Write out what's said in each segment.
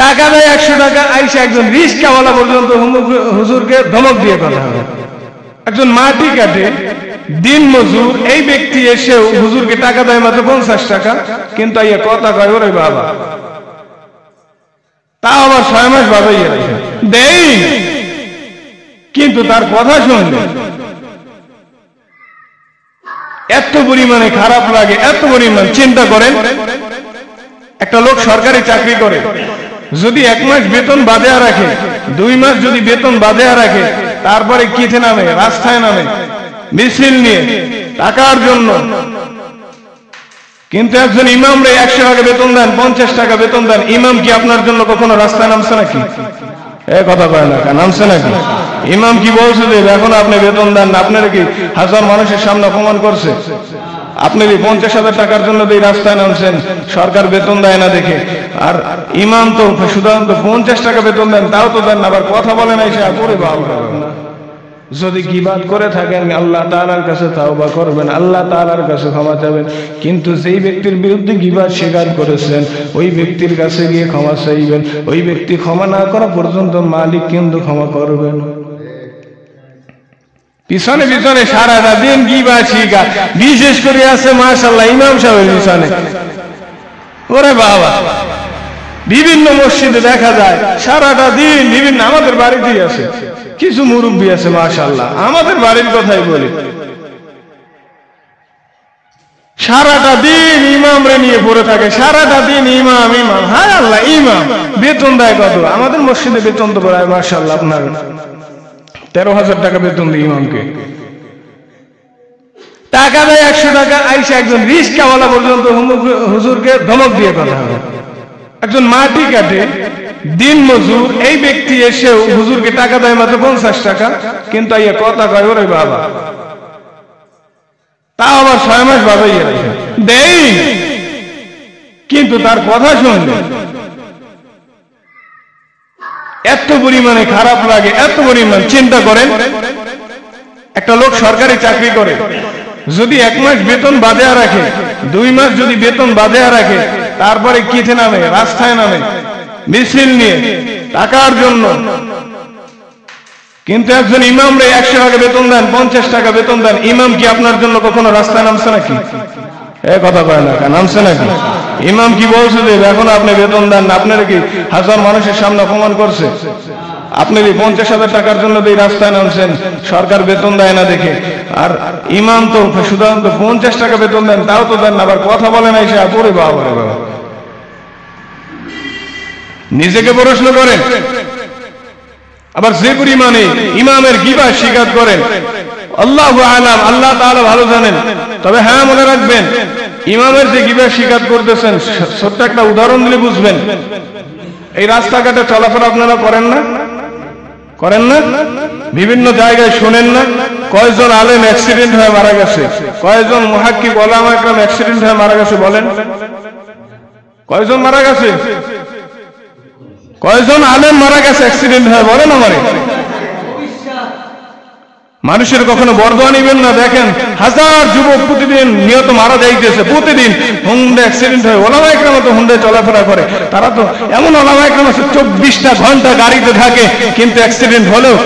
টাকা দেয় 100 টাকা, আইসা একজন রিস্কাওয়ালা পর্যন্ত হুজুরকে ধমক দিয়ে কথা হবে। একজন মাটি কাটে দিন মজুর এই ব্যক্তি এসেও হুজুরকে টাকা দেয় মাত্র 50 টাকা, কিন্তু আইয়া কথা কয় ওরে বাবা, তাও আবার 6 মাস বাবাইয়া দেই, কিন্তু তার কথা শুনলে এত পরিমাণে খারাপ লাগে, এত পরিমাণ। চিন্তা করেন, একটা লোক সরকারি চাকরি করে, যদি 1 মাস বেতন বাদে রাখে, 2 মাস যদি বেতন বাদে রাখে, তারপরে কিতে নামে, রাস্তায় নামে মিছিল নিয়ে টাকার জন্য। কিন্তু একজন ইমাম রে 100 টাকা বেতন দেন, 50 টাকা বেতন দেন, ইমাম কি আপনার জন্য কখনো রাস্তায় নামছে নাকি? কথা কয় না, নামছে নাকি? ইমাম কি বলছে যে এখন আপনি বেতন দেন না? আপনারা কি হাজার মানুষের সামনে অপমান করছে? আপনি 50,000 টাকার জন্য এই রাস্তায় নামছেন, সরকার বেতন দেয় না দেখে। আর ইমাম তো শুধুমাত্র 50 টাকা বেতন দেন, তাও তো দেন না, আবার কথা বলে নাই। সে করে বাবা, যদি গীবাত করে থাকেন আল্লাহ তাআলার কাছে তাওবা করবেন, আল্লাহ তাআলার কাছে ক্ষমা চাইবেন। কিন্তু যেই ব্যক্তির বিরুদ্ধে গীবাত স্বীকার করেছেন, ওই ব্যক্তির কাছে গিয়ে ক্ষমা চাইবেন। ওই ব্যক্তি ক্ষমা না করা পর্যন্ত মালিক কিন্তু ক্ষমা করবেন। পিছনে পিছনে সারাটা দিন গীবাত শিকার, বিশেষ করে আছে মাশাআল্লাহ ইমাম সাহেবের পিছনে। ওরে বাবা, বিভিন্ন মসজিদে দেখা যায় সারাটা দিন বিভিন্ন, আমাদের বাড়িতেই আছে কিছু মুরব্বী আছে মাশাআল্লাহ, আমাদের বাড়ির কথাই বলি, সারাটা দিন ইমাম রে নিয়ে পড়ে থাকে, সারাটা দিন ইমাম ইমাম। হায় আল্লাহ, ইমাম বেতন দেয় কত? আমাদের মসজিদে বেতন তো পড়ায় মাশাআল্লাহ আপনার 13,000 টাকা বেতন দিই ইমামকে। টাকা দেয় 100 টাকা, আইসা একজন রিস্কাওয়ালা পর্যন্ত হুজুরকে ধমক দিয়ে কথা হবে। একজন মাটি কাটে দিন মজুর এই ব্যক্তি এসেও হুজুরকে টাকা দেয় মাত্র 50 টাকা, কিন্তু আইয়া কথা কয় ওরে বাবা, তাও আবার 6 মাস বাবাইয়া দেই, কিন্তু তার কথা শুনলে এত পরিমাণে খারাপ লাগে, এত পরিমাণ। চিন্তা করেন, একটা লোক সরকারি চাকরি করে, যদি 1 মাস বেতন বাদে রাখে, 2 মাস যদি বেতন বাদে রাখে, তারপরে কিতে নামে, রাস্তায় নামে মিছিল নিয়ে টাকার জন্য। কিন্তু একজন ইমাম রে 100 টাকা বেতন দেন, 50 টাকা বেতন দেন, ইমাম কি আপনার জন্য কখনো রাস্তায় নামছে নাকি? কথা কয় না, নামছে নাকি? ইমাম কি বলছে যে এখন আপনি বেতন দেন না? আপনারা কি হাজার মানুষের সামনে অপমান করছে? আপনি 50,000 টাকার জন্য এই রাস্তায় নামছেন, সরকার বেতন দেয় না দেখে। আর ইমাম তো শুধুমাত্র 50 টাকা বেতন দেন, তাও তো দেন না, আবার কথা বলে নাই। সে পরে বাবা রে বাবা, নিজেকে প্রশ্ন করেন। আবার যে পরিমাণে ইমামের গীবাত স্বীকার করেন, আল্লাহু আলাম, আল্লাহ তাআলা ভালো জানেন। তবে হ্যাঁ, মনে রাখবেন, ইমামের যে গীবাত স্বীকার করতেছেন, ছোট্ট একটা উদাহরণ দিলে বুঝবেন। এই রাস্তাঘাটে চলাফেরা আপনারা করেন না? করেন না? বিভিন্ন জায়গায় শোনেন না কয়জন আলেম অ্যাক্সিডেন্ট হয়ে মারা গেছে, কয়জন মুহাক্কিক ওলামা একরাম অ্যাক্সিডেন্ট হয়ে মারা গেছে? বলেন, কয়জন মারা গেছে? কয়জন আলেম মারা গেছে অ্যাক্সিডেন্ট হয়ে? বলেন আমারে। মানুষের কখনো বরদোয়া নিবেন না। দেখেন হাজার যুবক প্রতিদিন নিহত মারা যাইতেছে, প্রতিদিন হুন্ডা অ্যাক্সিডেন্ট হয়। ওলামা একরাম তো হুন্ডায় চলাফেরা করে, তারা তো এমন ওলামা একরাম আছে 24টা ঘন্টা গাড়িতে থাকে, কিন্তু অ্যাক্সিডেন্ট হলেও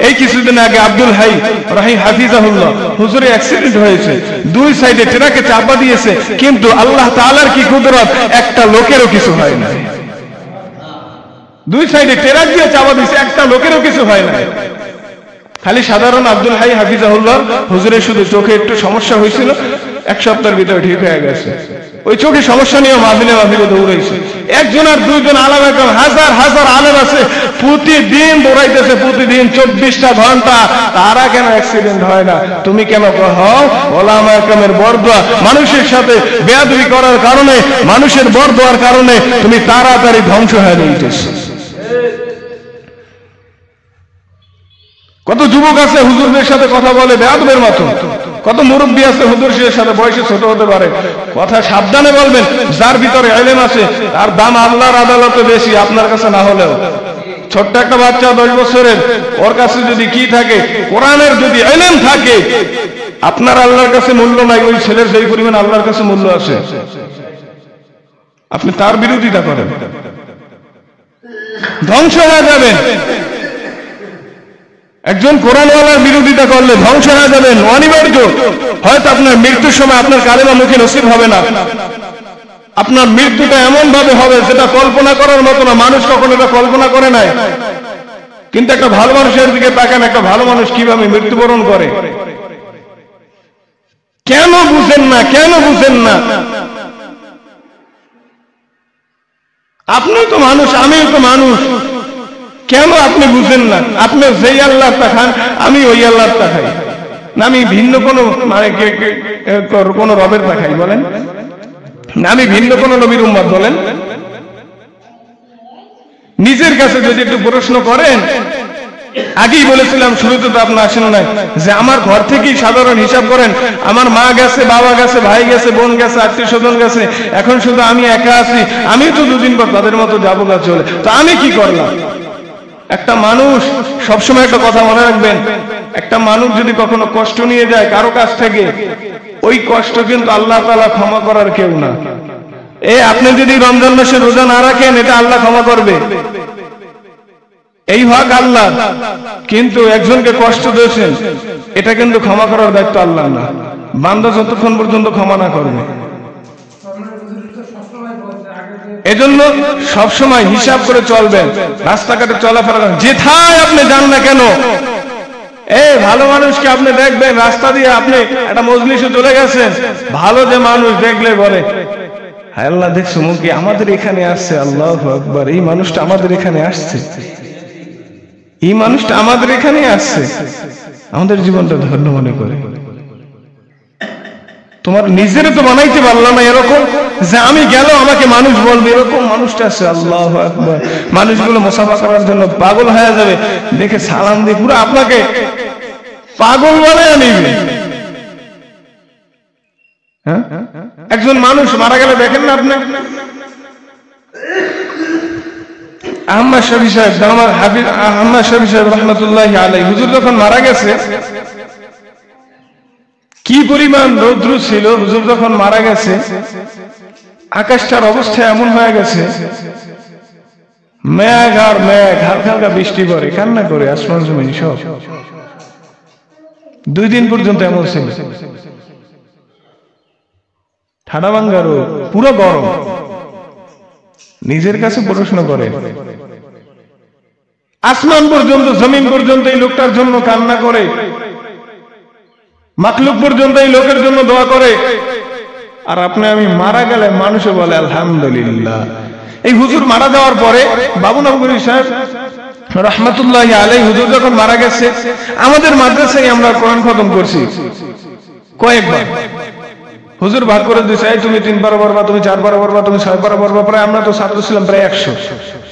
এই কিছুদিন আগে আব্দুল হাই রাহি হাফিজাহুল্লাহ হুজুরে অ্যাক্সিডেন্ট হয়েছে, 2 সাইডে ট্রাকে চাপা দিয়েছে, কিন্তু আল্লাহ তাআলার কি কুদরত, একটা লোকেরও কিছু হয় না। 2 সাইডে ট্রাক দিয়ে চাপা দিয়েছে, একটা লোকেরও কিছু হয় না। খালি সাধারণ আব্দুল হাই হাফিজাহুল্লাহ হুজুরের শুধু চোখে একটু সমস্যা হয়েছিল, 1 সপ্তাহের ভিতরে ঠিক হয়ে গেছে। ওই চোখে সমস্যা নিয়ে মাহফিলে মাহফিলে দৌড়াইছে। একজন আর 2জন আলেম একরাম, হাজার হাজার আলেম আছে, প্রতিদিন দৌড়াইতেছে, প্রতিদিন 24টা ঘন্টা, তারা কেন অ্যাক্সিডেন্ট হয় না? তুমি কেন হও? ওলামা একরামের বরদোয়া, মানুষের সাথে বেয়াদবি করার কারণে, মানুষের বরদোয়ার কারণে তুমি তাড়াতাড়ি ধ্বংস হয়ে যাইতেছো। কত যুবক আছে হুজুরদের সাথে কথা বলে বেয়াদবের মতো, কত মুরব্বী আছে হুজুরের সাথে বয়সে ছোট হতে পারে। কথা সাবধানে বলবেন, যার ভিতরে ইলম আছে তার দাম আল্লাহর আদালতে বেশি, আপনার কাছে না হলেও। ছোট্ট একটা বাচ্চা 10 বছরের, ওর কাছে যদি কি থাকে, কোরআনের যদি ইলম থাকে, আপনার আল্লাহর কাছে মূল্য নাই, ওই ছেলের সেই পরিমাণ আল্লাহর কাছে মূল্য আছে। আপনি তার বিরোধিতা করেন। ধ্বংস হয়ে যাবেন। একজন কোরআনওয়ালার বিরোধিতা করলে ধ্বংস হয়ে যাবেন, অনিবার্য। হয়তো আপনার মৃত্যুর সময় আপনার কালেমা মুখে নসিব হবে না, আপনার মৃত্যুটা এমন ভাবে হবে যেটা কল্পনা করার মতো না, মানুষ কখনো এটা কল্পনা করে নাই। কিন্তু একটা ভালো মানুষের দিকে তাকান, একটা ভালো মানুষ কিভাবে মৃত্যুবরণ করে। কেন বুঝেন না, কেন বুঝেন না? আপনি তো মানুষ, আমিও তো মানুষ, কেন আপনি বুঝেন না? আপনি যেই আল্লাহটা খান, আমি ওই আল্লাহটা খাই না, আমি ভিন্ন কোনো কোন রবের তা খাই বলেন না, আমি ভিন্ন কোন নবীর উম্মত বলেন। নিজের কাছে যদি একটু প্রশ্ন করেন, আগেই বলেছিলাম শুরুতে তো আপনি আসেন নাই, যে আমার ঘর থেকেই সাধারণ হিসাব করেন, আমার মা গেছে, বাবা গেছে, ভাই গেছে, বোন গেছে, আত্মীয় স্বজন গেছে, এখন শুধু আমি একা আছি। আমি তো দুদিন পর তাদের মতো যাবো গা চলে, তো আমি কি করলাম? একটা মানুষ সবসময় একটা কথা মনে রাখবেন, একটা মানুষ যদি কখনো কষ্ট নিয়ে যায় কারো কাছ থেকে, ওই কষ্ট কিন্তু আল্লাহ তাআলা ক্ষমা করার কেউ না। আপনি যদি রমজান মাসে রোজা না রাখেন, এটা আল্লাহ ক্ষমা করবে, এই হক আল্লাহ। কিন্তু একজনকে কষ্ট দিয়েছেন, এটা কিন্তু ক্ষমা করার দায়িত্ব আল্লাহ না, বান্দা যতক্ষণ পর্যন্ত ক্ষমা না করবে। এজন্য সবসময় হিসাব করে চলবেন, রাস্তাঘাটে চলাফেরা করেন, যেথায় আপনি যান না কেন। ভালো মানুষকে আপনি দেখবেন, রাস্তা দিয়ে আপনি একটা মজলিসে চলে গেছেন, ভালো যে মানুষ দেখলে বলে, হায় আল্লাহ দেখছো মুখে আমাদের এখানে আসছে, আল্লাহু আকবার, এই মানুষটা আমাদের এখানে আসছে, এই মানুষটা আমাদের এখানে আসছে, আমাদের জীবনটা ধন্য মনে করে। তোমার নিজের তো বানাইতে পারলাম না এরকম যে আমি গেল আমাকে মানুষ বলবে, এরকম মানুষটা আছে, আল্লাহু আকবার। মানুষগুলো মুসাফা করার জন্য পাগল হয়ে যাবে, দেখে সালাম দিয়ে পুরো আপনাকে পাগল বানায় নিবে। হ্যাঁ, একজন মানুষ মারা গেলে দেখেন না আপনি, আহমদ শফি সাহেব, আমার হাফিজ আহমদ শফি সাহেব রহমতুল্লাহি আলাইহি, হুজুর যখন মারা গেছে, কি পরিমাণ রৌদ্র ছিল। হুজুর যখন মারা গেছে, আকাশটার অবস্থা এমন হয়ে গেছে, মেঘ আর মেঘ, হালকা হালকা বৃষ্টি পড়ে, কান্না করে আসমান জমিন সব। 2 দিন পর্যন্ত এমন ছিল, ঠাডা ভাঙ্গা রোদ, পুরো গরম। নিজের কাছে প্রশ্ন করে, আসমান পর্যন্ত, জমিন পর্যন্ত এই লোকটার জন্য কান্না করে, মাখলুক পর্যন্ত এই লোকের জন্য দোয়া করে, আর আপনি আমি মারা গেলে মানুষে বলে আলহামদুলিল্লাহ। এই হুজুর মারা যাওয়ার পরে বাবু নবগরী সাহেব রহমতুল্লাহি আলাইহি, হুজুর যখন মারা গেছে, আমাদের মাদ্রাসায় আমরা কোরআন খতম করছি কয়েকবার। হুজুর ভাগ করে দিয়েছে, তুমি 3 বার পড়বা, তুমি 4 বার পড়বা, তুমি 6 বার পড়বা। প্রায় আমরা তো ছাত্র ছিলাম প্রায় 100,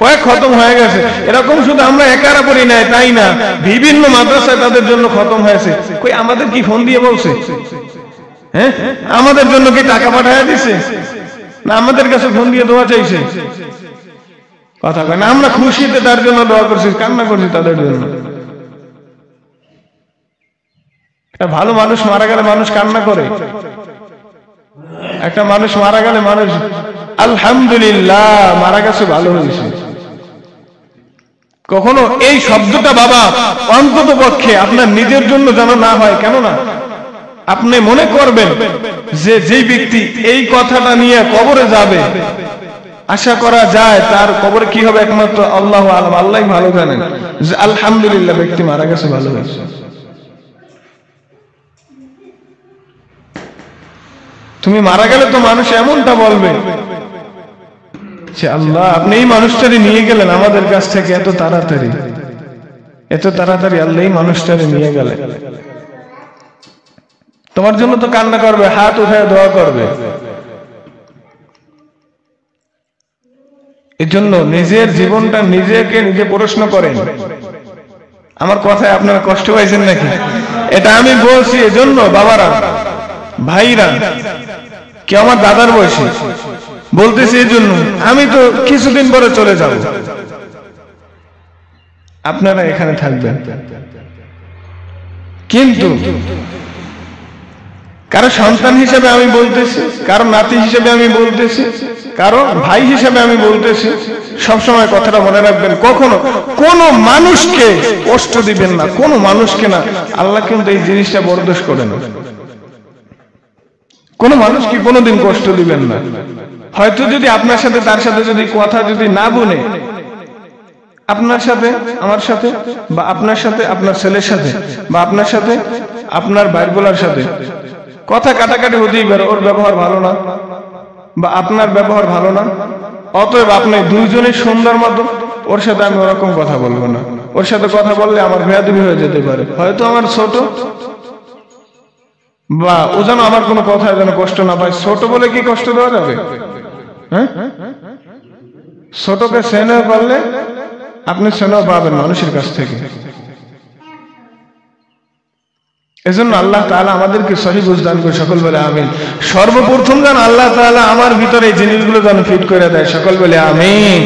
কয়েক খতম হয়ে গেছে। এরকম শুধু আমরা একারা পড়ি নাই তাই না, বিভিন্ন মাদ্রাসায় তাদের জন্য খতম হয়েছে। কই আমাদের কি ফোন দিয়ে বলছে? হ্যাঁ, আমাদের জন্য কি টাকা পাঠায় দিছে? না আমাদের কাছে ফোন দিয়ে দোয়া চাইছে? কথা কয় না, আমরা খুশিতে তার জন্য দোয়া করছি, কান্না করছি তাদের জন্য। একটা ভালো মানুষ মারা গেলে মানুষ কান্না করে, একটা মানুষ মারা গেলে মানুষ আলহামদুলিল্লাহ মারা গেছে, ভালো হয়েছে। কখনো এই শব্দটা বাবা অন্তত পক্ষে আপনার নিজের জন্য যেন না হয়। কেননা আপনি মনে করবেন যে যেই ব্যক্তি এই কথাটা নিয়ে কবরে যাবে, আশা করা যায় তার কবরে কি হবে একমাত্র আল্লাহু আলাম, আল্লাহই ভালো জানেন, যে আলহামদুলিল্লাহ ব্যক্তি মারা গেছে, ভালো হয়েছে। তুমি মারা গেলে তো মানুষ এমনটা বলবে যে আল্লাহ আপনি এই মানুষটারে নিয়ে গেলেন আমাদের কাছ থেকে এত তাড়াতাড়ি, এত তাড়াতাড়ি আল্লাহ এই মানুষটারে নিয়ে গেলেন। তোমার জন্য তো কান্না করবে, হাত উঠায় দোয়া করবে। এই জন্য নিজের জীবনটা নিজেকে নিজে প্রশ্ন করেন। আমার কথায় আপনারা কষ্ট পাইছেন নাকি? এটা আমি বলছি এজন্য বাবারা, ভাইরা, কে আমার দাদার বয়সী, বলতেছি এই জন্য, আমি তো কিছুদিন পরে চলে যাব, আপনারা এখানে থাকবেন। কিন্তু কারো সন্তান হিসেবে আমি বলতেছি, কারো নাতি হিসেবে আমি বলতেছি, কারো ভাই হিসেবে আমি বলতেছি, সবসময় কথাটা মনে রাখবেন, কখনো কোন মানুষকে কষ্ট দিবেন না, কোন মানুষকে না। আল্লাহ কিন্তু এই জিনিসটা বরদাস্ত করে না। কোন মানুষকে কোনোদিন কষ্ট দিবেন না। হয়তো যদি আপনার সাথে তার সাথে যদি কথা যদি না বলে, আপনার সাথে আমার সাথে, বা আপনার সাথে আপনার ছেলের সাথে, বা আপনার সাথে আপনার ভাই বোলার সাথে কথা কাটাকাটি হতেই পারে, ওর ব্যবহার ভালো না বা আপনার ব্যবহার ভালো না, অতএব আপনি দুইজনের সুন্দর মতো, ওর সাথে আমি ওরকম কথা বলবো না। ওর সাথে কথা বললে আমার বেয়াদবি হয়ে যেতে পারে, হয়তো আমার ছোট, বা ও যেন আমার কোনো কথা যেন কষ্ট না পায়। ছোট বলে কি কষ্ট দেওয়া যাবে? হ্যাঁ, ছোটকে স্নেহ করলে আপনি স্নেহ পাবেন মানুষের কাছ থেকে। এজন্য আল্লাহ তাআলা আমাদেরকে সহি বুঝ দান করে, সকল বলে আমিন। সর্বপ্রথম যেন আল্লাহ তাআলা আমার ভিতরে এই জিনিসগুলো যেন ফিট করে দেয়, সকল বলে আমিন।